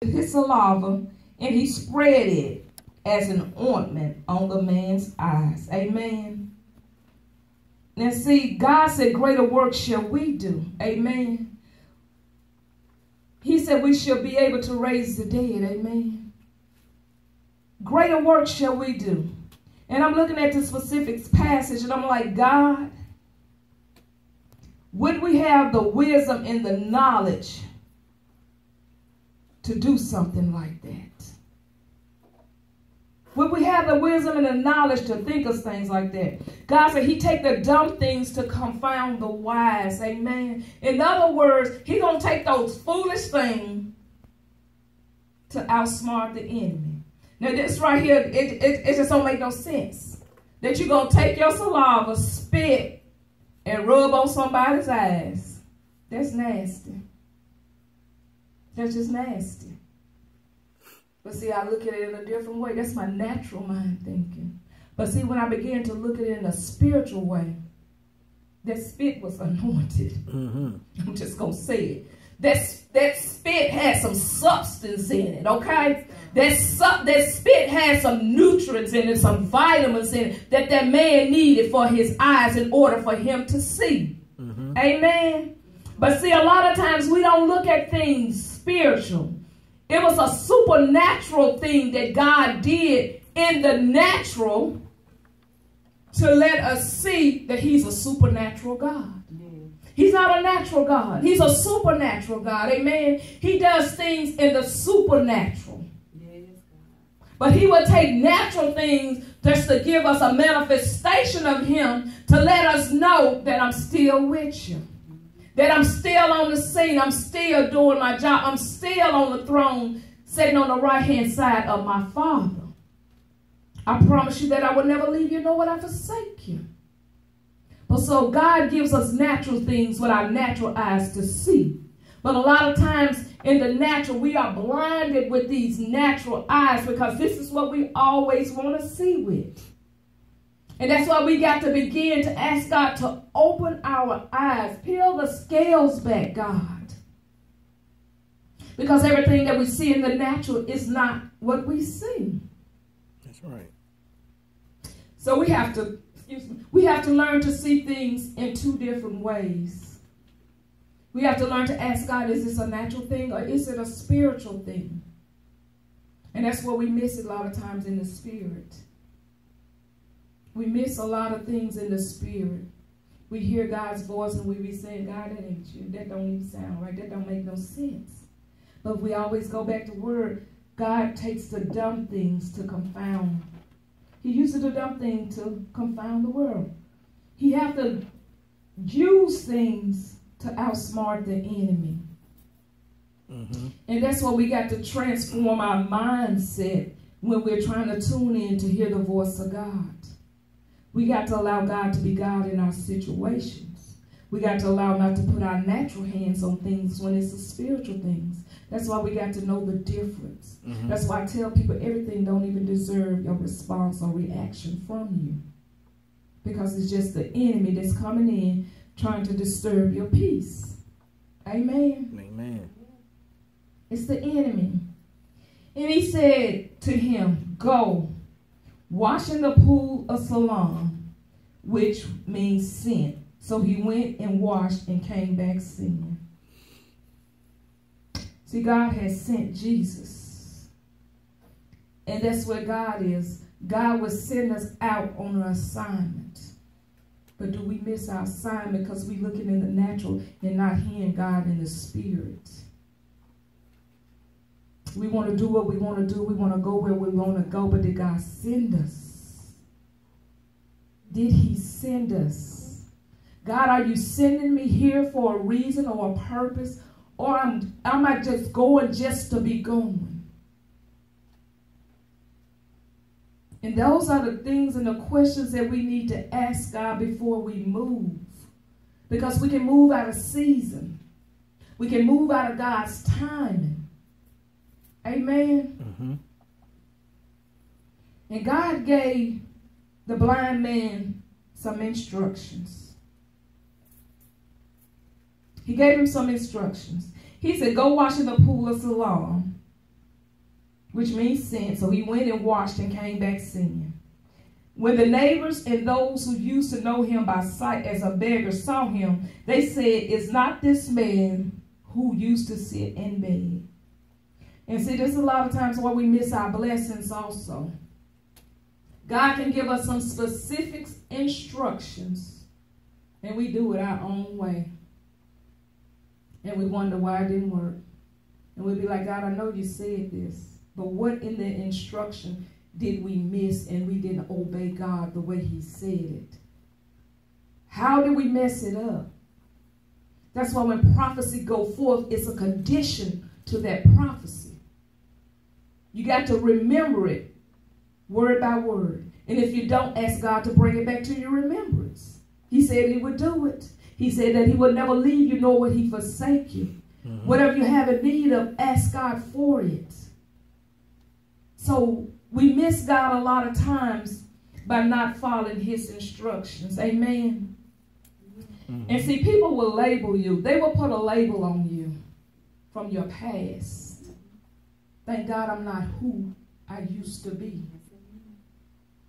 his saliva, and he spread it as an ointment on the man's eyes. Amen. Now see, God said, greater work shall we do. Amen. He said we shall be able to raise the dead. Amen. Greater work shall we do. And I'm looking at the specific passage and I'm like, God, would we have the wisdom and the knowledge to do something like that? Would we have the wisdom and the knowledge to think of things like that? God said he take the dumb things to confound the wise. Amen. In other words, he going to take those foolish things to outsmart the enemy. Now this right here, it just don't make no sense. That you're going to take your saliva, spit, and rub on somebody's eyes. That's nasty. That's just nasty. But see, I look at it in a different way. That's my natural mind thinking. But see, when I began to look at it in a spiritual way, that spit was anointed. I'm just going to say it. That spit had some substance in it, okay? That spit had some nutrients in it, some vitamins in it that man needed for his eyes in order for him to see. Amen? But see, a lot of times we don't look at things spiritual. It was a supernatural thing that God did in the natural to let us see that he's a supernatural God. He's not a natural God. He's a supernatural God. Amen. He does things in the supernatural. But he will take natural things just to give us a manifestation of him to let us know that I'm still with you. That I'm still on the scene. I'm still doing my job. I'm still on the throne, sitting on the right-hand side of my Father. I promise you that I will never leave you, nor will I forsake you. But so God gives us natural things with our natural eyes to see. But a lot of times in the natural, we are blinded with these natural eyes because this is what we always want to see with. And that's why we got to begin to ask God to open our eyes. Peel the scales back, God. Because everything that we see in the natural is not what we see. That's right. So we have to learn to see things in two different ways. We have to learn to ask God, is this a natural thing or is it a spiritual thing? And that's where we miss it a lot of times in the spirit. We miss a lot of things in the spirit. We hear God's voice and we be saying, God, that ain't you. That don't even sound right. That don't make no sense. But we always go back to word. God takes the dumb things to confound. He uses the dumb thing to confound the world. He have to use things to outsmart the enemy. And that's why we got to transform our mindset when we're trying to tune in to hear the voice of God. We got to allow God to be God in our situations. We got to allow not to put our natural hands on things when it's the spiritual things. That's why we got to know the difference. That's why I tell people everything don't even deserve your response or reaction from you. Because it's just the enemy that's coming in trying to disturb your peace. Amen? Amen. It's the enemy. And he said to him, go, wash in the pool of Siloam, which means sin. So he went and washed and came back seeing. See, God has sent Jesus. And that's where God is. God will send us out on an assignment. But do we miss our assignment because we're looking in the natural and not hearing God in the spirit? We want to do what we want to do. We want to go where we want to go. But did God send us? Did he send us? God, are you sending me here for a reason or a purpose? Or am I just going just to be going? And those are the things and the questions that we need to ask God before we move. Because we can move out of season. We can move out of God's timing. Amen? And God gave the blind man some instructions. He gave him some instructions. He said, go wash in the pool of Siloam. which means sin. So he went and washed and came back seeing. When the neighbors and those who used to know him by sight as a beggar saw him, they said, "Is not this man who used to sit and beg?" And see, this is a lot of times why we miss our blessings also. God can give us some specific instructions, and we do it our own way. And we wonder why it didn't work. And we'll be like, "God, I know you said this, but what in the instruction did we miss and we didn't obey God the way he said it? How did we mess it up?" That's why when prophecy go forth, it's a condition to that prophecy. You got to remember it word by word. And if you don't, ask God to bring it back to your remembrance. He said he would do it. He said that he would never leave you, nor would he forsake you. Mm-hmm. Whatever you have in need of, ask God for it. So we miss God a lot of times by not following his instructions. Amen. Mm-hmm. And see, people will label you. They will put a label on you from your past. Thank God I'm not who I used to be.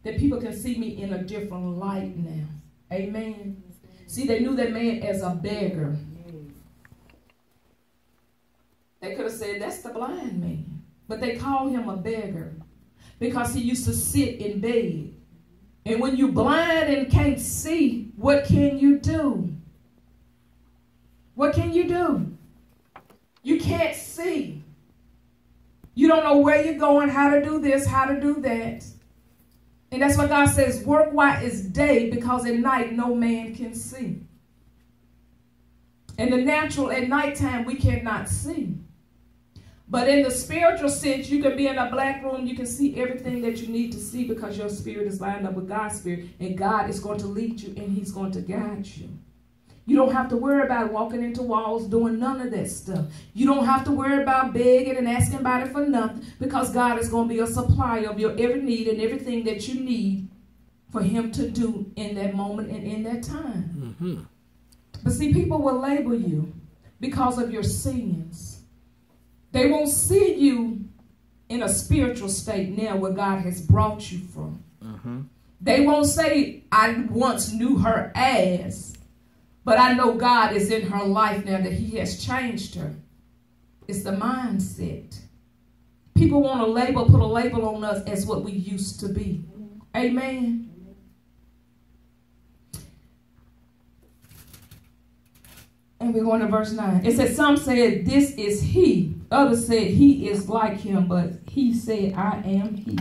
That people can see me in a different light now. Amen. See, they knew that man as a beggar. They could have said, "That's the blind man." But they called him a beggar because he used to sit in bed. And when you're blind and can't see, what can you do? What can you do? You can't see. You don't know where you're going, how to do this, how to do that. And that's why God says, work while it's day, because at night no man can see. In the natural, at nighttime, we cannot see. But in the spiritual sense, you can be in a black room, you can see everything that you need to see because your spirit is lined up with God's spirit. And God is going to lead you and he's going to guide you. You don't have to worry about walking into walls, doing none of that stuff. You don't have to worry about begging and asking about it for nothing, because God is going to be a supplier of your every need and everything that you need for him to do in that moment and in that time. Mm-hmm. But see, people will label you because of your sins. They won't see you in a spiritual state now where God has brought you from. Mm-hmm. They won't say, "I once knew her as, but I know God is in her life now, that he has changed her." It's the mindset. People want to put a label on us as what we used to be. Amen. And we're going to verse 9. It says, some said, "This is he." Others said, "He is like him." But he said, "I am he."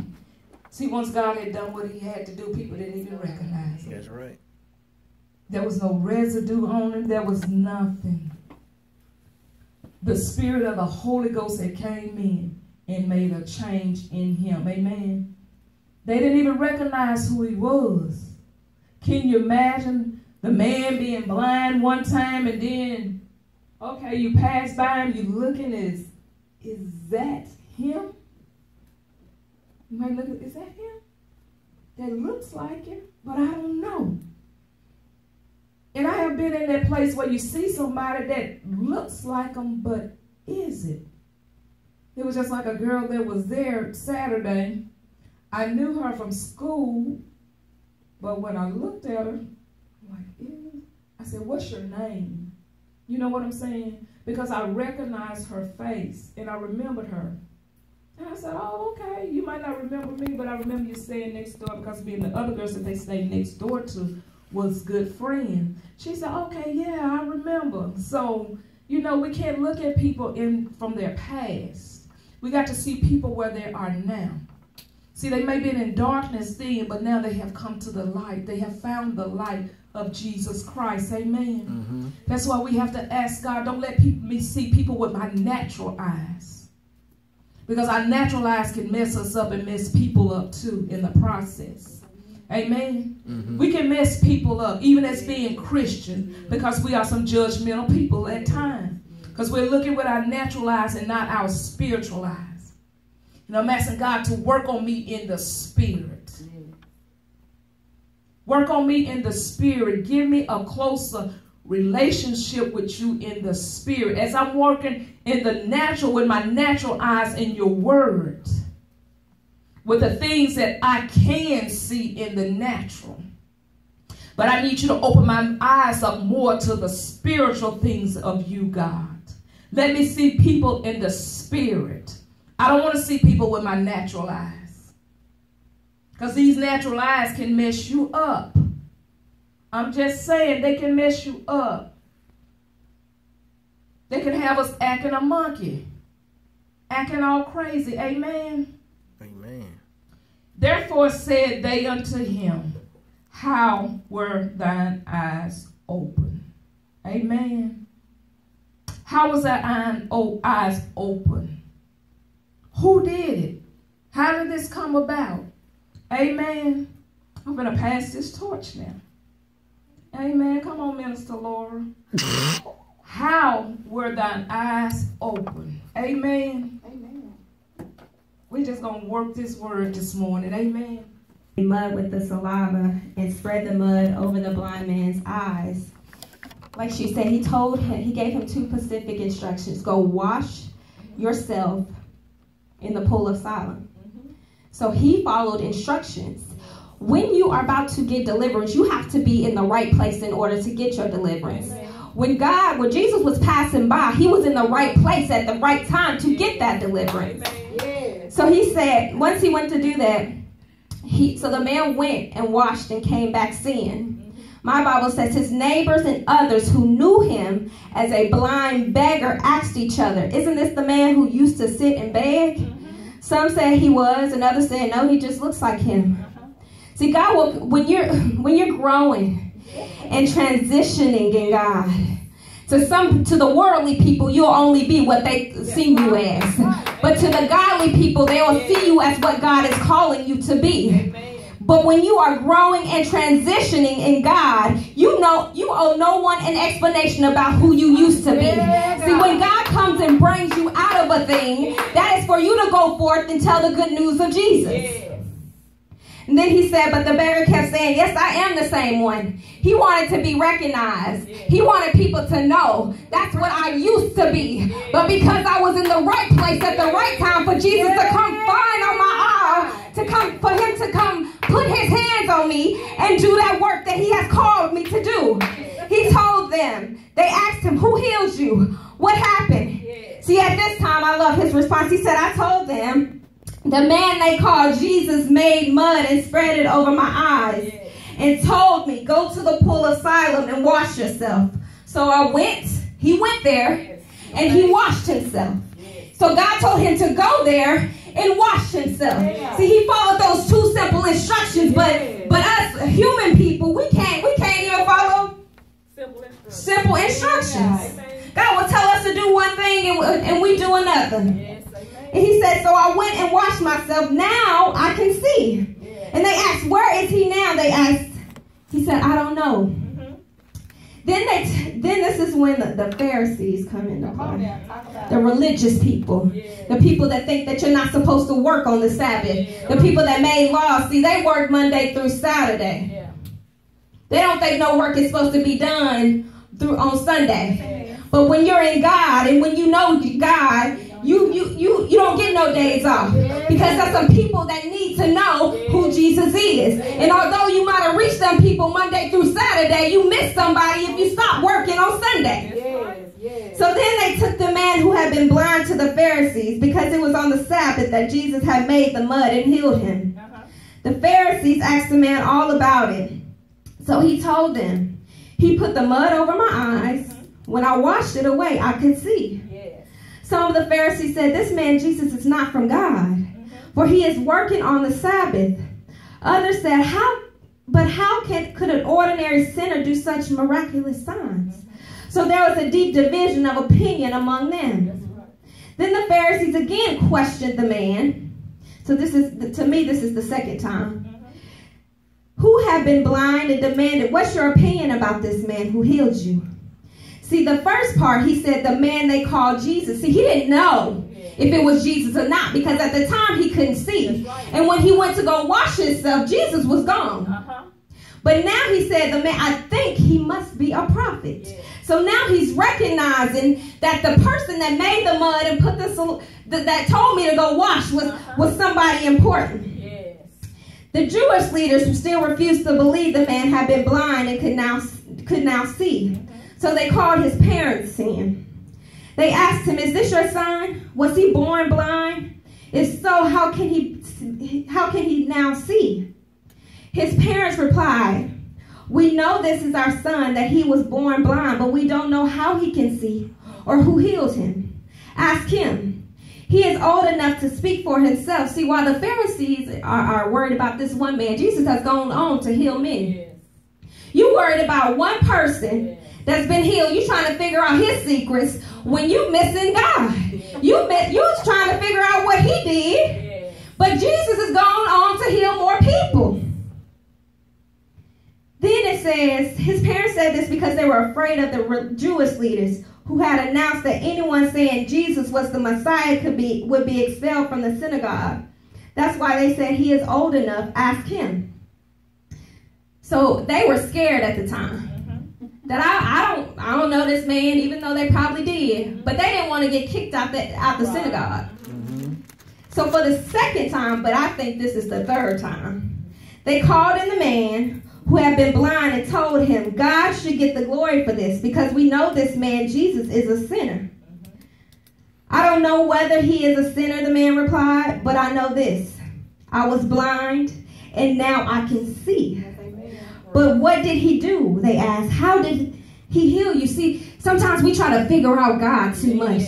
See, once God had done what he had to do, people didn't even recognize him. That's right. There was no residue on him. There was nothing. The Spirit of the Holy Ghost had came in and made a change in him. Amen. They didn't even recognize who he was. Can you imagine the man being blind one time and then, okay, you pass by him, you looking, is that him? You might look at, is that him? That looks like him, but I don't know. And I have been in that place where you see somebody that looks like them, but is it? It was just like a girl that was there Saturday. I knew her from school, but when I looked at her, I'm like, ew. I said, "What's your name?" You know what I'm saying? Because I recognized her face, and I remembered her. And I said, "Oh, okay, you might not remember me, but I remember you staying next door," because me and the other girls that they stayed next door to was good friend. She said, "Okay, yeah, I remember." So, you know, we can't look at people from their past. We got to see people where they are now. See, they may have been in darkness then, but now they have come to the light. They have found the light of Jesus Christ. Amen. Mm-hmm. That's why we have to ask God, don't let me see people with my natural eyes. Because our natural eyes can mess us up and mess people up too in the process. Amen. Mm-hmm. We can mess people up, even as being Christian, because we are some judgmental people at times. Because we're looking with our natural eyes and not our spiritual eyes. And I'm asking God to work on me in the spirit. Work on me in the spirit. Give me a closer relationship with you in the spirit. As I'm working in the natural with my natural eyes in your word. with the things that I can see in the natural. But I need you to open my eyes up more to the spiritual things of you, God. Let me see people in the spirit. I don't want to see people with my natural eyes. Because these natural eyes can mess you up. I'm just saying, they can mess you up. They can have us acting a monkey. Acting all crazy. Amen? Amen. Therefore said they unto him, how were thine eyes open? Amen. How was our eyes open? Who did it? How did this come about? Amen. I'm going to pass this torch now. Amen. Come on, Minister Laura. How were thine eyes open? Amen. Amen. We're just going to work this word this morning. Amen. Mud with the saliva and spread the mud over the blind man's eyes. Like she said, he gave him 2 specific instructions. Go wash yourself in the pool of Siloam. So he followed instructions. When you are about to get deliverance, you have to be in the right place in order to get your deliverance. When Jesus was passing by, he was in the right place at the right time to get that deliverance. So he said, once he went to do that, so the man went and washed and came back seeing. My Bible says his neighbors and others who knew him as a blind beggar asked each other, isn't this the man who used to sit and beg? Some said he was, and others said, no, he just looks like him. See, God will, when you're growing and transitioning in God, to the worldly people, you'll only be what they see you as. But to the godly people, they will see you as what God is calling you to be. But when you are growing and transitioning in God, you owe no one an explanation about who you used to be. See, when God comes and brings you out of a thing, that is for you to go forth and tell the good news of Jesus. And then he said, but the beggar kept saying, yes, I am the same one. He wanted to be recognized. He wanted people to know that's what I used to be. But because I was in the right place at the right time for Jesus to come find on my eye, for him to come put his hands on me and do that work that he has called me to do. He told them, they asked him, who healed you? What happened? See, at this time, I love his response. He said, I told them, the man they called Jesus made mud and spread it over my eyes and told me, go to the pool of Siloam and wash yourself. So he went there and he washed himself. So God told him to go there and wash himself. See, he followed those 2 simple instructions, but us human people, we can't even follow simple instructions. God will tell us to do one thing and we do another. And he said, so I went and washed myself. Now I can see. And they asked, where is he now? They asked. He said, I don't know. Then this is when the Pharisees come into play. The religious people. The people that think that you're not supposed to work on the Sabbath. The people that made laws. See, they work Monday through Saturday. They don't think no work is supposed to be done on Sunday. But when you're in God and when you know God, you don't get no days off, because there's some people that need to know who Jesus is. And although you might have reached them people Monday through Saturday, you miss somebody if you stop working on Sunday. So then they took the man who had been blind to the Pharisees, because it was on the Sabbath that Jesus had made the mud and healed him. The Pharisees asked the man all about it. So he told them, he put the mud over my eyes. When I washed it away, I could see. Some of the Pharisees said, this man Jesus is not from God, for he is working on the Sabbath. Others said, how could an ordinary sinner do such miraculous signs? So there was a deep division of opinion among them. Then the Pharisees again questioned the man. So to me, this is the second time. Who had been blind, and demanded, what's your opinion about this man who healed you? See, the first part, he said the man they called Jesus. See, he didn't know if it was Jesus or not, because at the time he couldn't see. And when he went to go wash himself, Jesus was gone. But now he said, the man, I think he must be a prophet. So now he's recognizing that the person that made the mud and put this, that told me to go wash was somebody important. The Jewish leaders still refused to believe the man had been blind and could now see. So they called his parents in. They asked him, "Is this your son? Was he born blind? If so, how can he now see?" His parents replied, "We know this is our son, that he was born blind, but we don't know how he can see or who healed him. Ask him. He is old enough to speak for himself." See, while the Pharisees are worried about this one man, Jesus has gone on to heal many. Yes. You worried about one person that's been healed. You trying to figure out his secrets when you missing God. You was trying to figure out what he did, but Jesus has gone on to heal more people. Then it says, his parents said this because they were afraid of the Jewish leaders who had announced that anyone saying Jesus was the Messiah would be expelled from the synagogue. That's why they said, "He is old enough, ask him." So they were scared at the time. That I don't know this man, even though they probably did. But they didn't want to get kicked out the synagogue. So for the second time, but I think this is the third time, they called in the man who had been blind and told him, "God should get the glory for this, because we know this man Jesus is a sinner." "I don't know whether he is a sinner," the man replied, "but I know this. I was blind and now I can see." "But what did he do?" they asked. "How did he heal you?" See, sometimes we try to figure out God too much.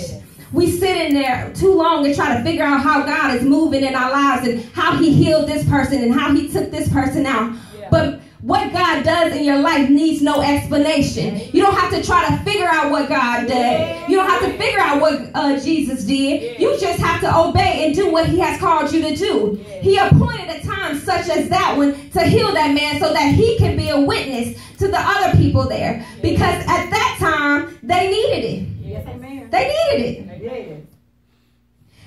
We sit in there too long and try to figure out how God is moving in our lives and how he healed this person and how he took this person out. But what God does in your life needs no explanation. You don't have to try to figure out what God did. You don't have to figure out what Jesus did. You just have to obey and do what he has called you to do. He appointed a time such as that one to heal that man so that he can be a witness to the other people there. Because at that time, they needed it. They needed it.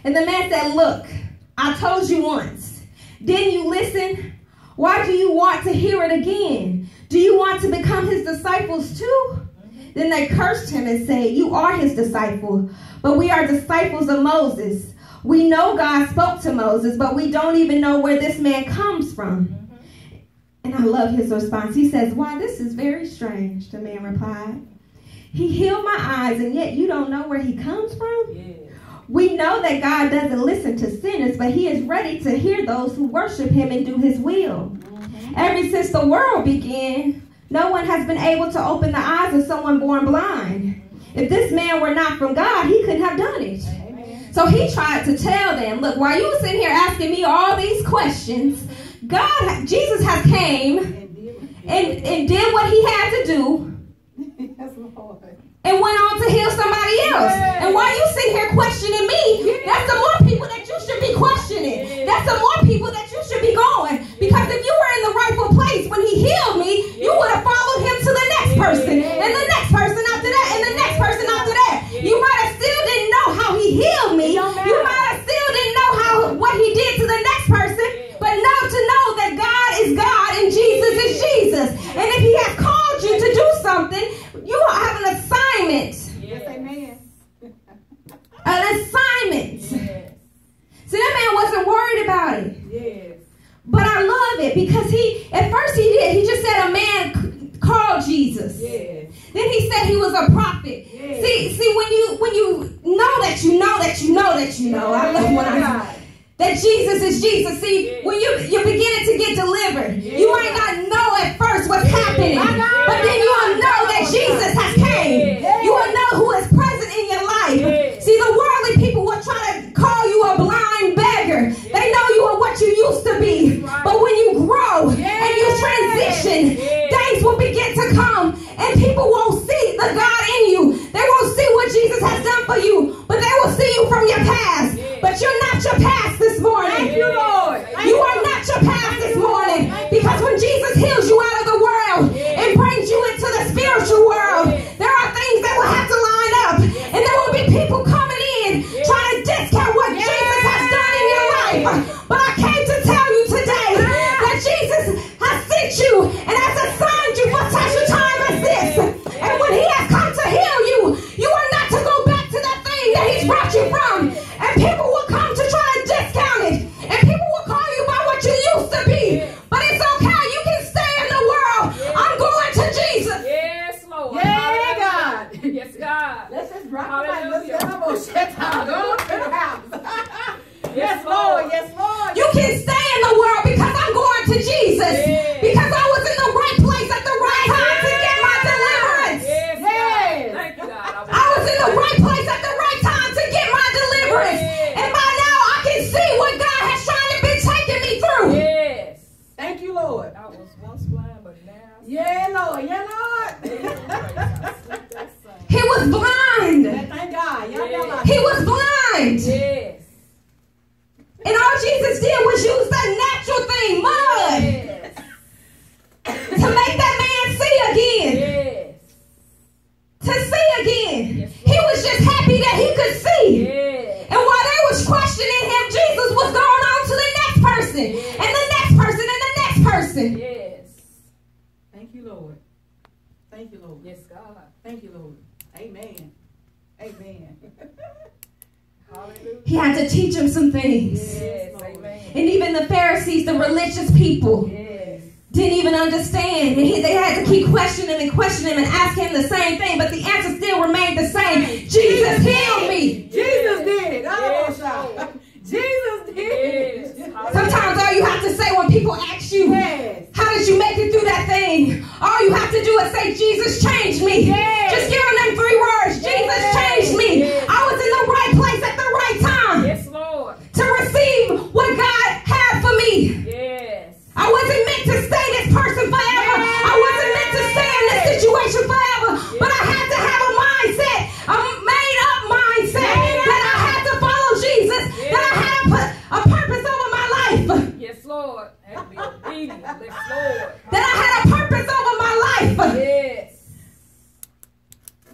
And the man said, "Look, I told you once. Didn't you listen? Why do you want to hear it again? Do you want to become his disciples too?" Then they cursed him and said, "You are his disciple, but we are disciples of Moses. We know God spoke to Moses, but we don't even know where this man comes from." And I love his response. He says, "Why, this is very strange," the man replied. "He healed my eyes, and yet you don't know where he comes from?" We know that God doesn't listen to sinners, but he is ready to hear those who worship him and do his will. Ever since the world began, no one has been able to open the eyes of someone born blind. If this man were not from God, he couldn't have done it. So he tried to tell them, "Look, while you were sitting here asking me all these questions, Jesus has came and did what he had to do and went on to heal somebody else. And while you sit here questioning me, that's some more people that you should be questioning. That's some more people that you should be going. Because if you were in the rightful place when he healed me, you would have followed him to the next person, and the next person after that, and the next person after that. You might have still didn't know how he healed me. You might have still didn't know what he did to the next person. But now to know that God is God and Jesus is Jesus. And if he has called you to do something, you have an assignment. Yes, amen. An assignment. Yes. See, that man wasn't worried about it. Yes. But I love it because at first he just said a man called Jesus. Yes. Then he said he was a prophet. Yes. See, when you know that you know that you know that you know. I love when I that Jesus is Jesus. See, when you're beginning to get delivered, you might not know at first what's happening, but then you will know that Jesus has came. You will know who is present in your life. See, the worldly people will try to call you a blind beggar. They know you are what you used to be. But when you grow and you transition, things will begin to come, and people won't see the God in you. They won't see what Jesus has done for you, but they will see you from your past. But you're not your past this morning. Thank you, Lord. You are not your past this morning. Because when Jesus heals you out of the world and brings you into the spiritual world, there are things that will have to line up. And there will be people coming in trying to discount what Jesus has done in your life. But I came to tell you today that Jesus has sent you and has assigned you for such a time as this. And when he has come to heal you, you are not to go back to that thing that he's brought you from. And people will come to try to discount it. And people will call you by what you used to be. Yes, Lord. Yes, Lord. You can stay in the world because I'm going to Jesus. Because I was in the right place at the right time to get my deliverance. Yes. Thank you, God. I was in the right place at the right time to get my deliverance. And by now I can see what God has trying to be taking me through. Yes. Thank you, Lord. I was once blind, but now. Yeah, Lord. Yeah, Lord. He was blind. Thank God. Y'all He was blind. Yes. And all Jesus did was use the natural thing, mud, Yes. to make that man see again. Yes. To see again. Yes, He was just happy that he could see. Yes. And while they was questioning him, Jesus was going on to the next person. And the next person and the next person. Yes. Thank you, Lord. Thank you, Lord. Yes, God. Thank you, Lord. Amen. Amen. Hallelujah. He had to teach him some things. Yes. Amen. And even the Pharisees, the religious people, Yes. didn't even understand. And they had to keep questioning him and ask him the same thing. But the answer still remained the same. Jesus healed me. Jesus did it. Yes, Lord. Jesus did it. Yes. Sometimes all you have to say when people ask you, Yes. how did you make it through that thing? All you have to do is say, Jesus changed me. Yes. Just give them 3 words. Jesus changed me. Yes. I was in the right place at the right time Yes, Lord. to receive what God had for me. Yes. I wasn't meant to stay this person forever. I wasn't meant to stay in this situation forever. But I had to have a mindset, a made up mindset, that I had to follow Jesus, that I had to put a purpose over my life, Yes, Lord. Have to be obedient. Yes, Lord. that I had a purpose over my life. Yes.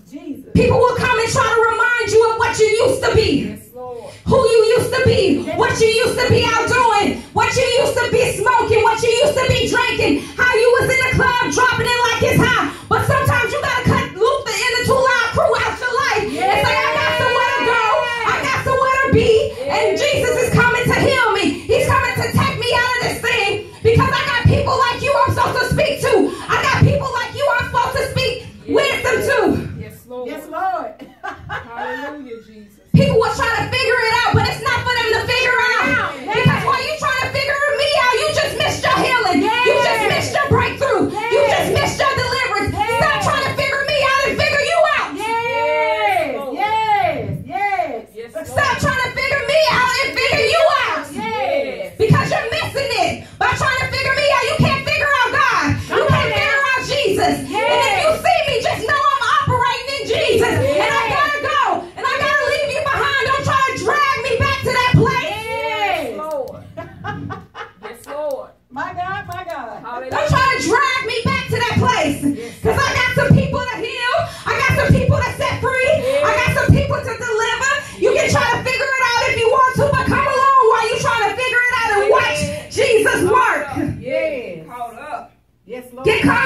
Jesus. People will come and try to remind you of what you used to be, Yes, Lord. who you used to be, what you used to be out doing, what you used to be smoking, what you used to be drinking, how you was in the club dropping it like it's hot. But sometimes you gotta loop the inner too loud crew out your life and say, I got somewhere to go, I got somewhere to be, and Jesus is coming to heal me. He's coming to take me out of this thing because I got people like you I'm supposed to speak to. I got people like you I'm supposed to speak wisdom to. Yes, Lord. Yes, Lord. Hallelujah, Jesus. People will try to figure it out, but it's not for them to figure out. Because while you trying to figure me out, you just missed your healing. You just missed your breakthrough. You just missed your deliverance. Stop trying to figure me out and figure you out. Yes, Lord. Stop trying to figure me out and figure you out. Yes. Because you're missing it. By trying to figure me out, you can't figure out God. You can't figure out Jesus. And if you see me, just know I'm operating in Jesus. And I gotta go. And I gotta leave you behind. Don't try to drag me back to that place. Yes, Lord. Yes, Lord. My God, my God. Hallelujah. Don't try to drag me back to that place. Because I got some people to heal. I got some people to set free. I got some people to deliver. You can try to figure it out if you want to, but come along while you trying to figure it out and watch Jesus work. Yes. Caught up. Yes, Lord. Get caught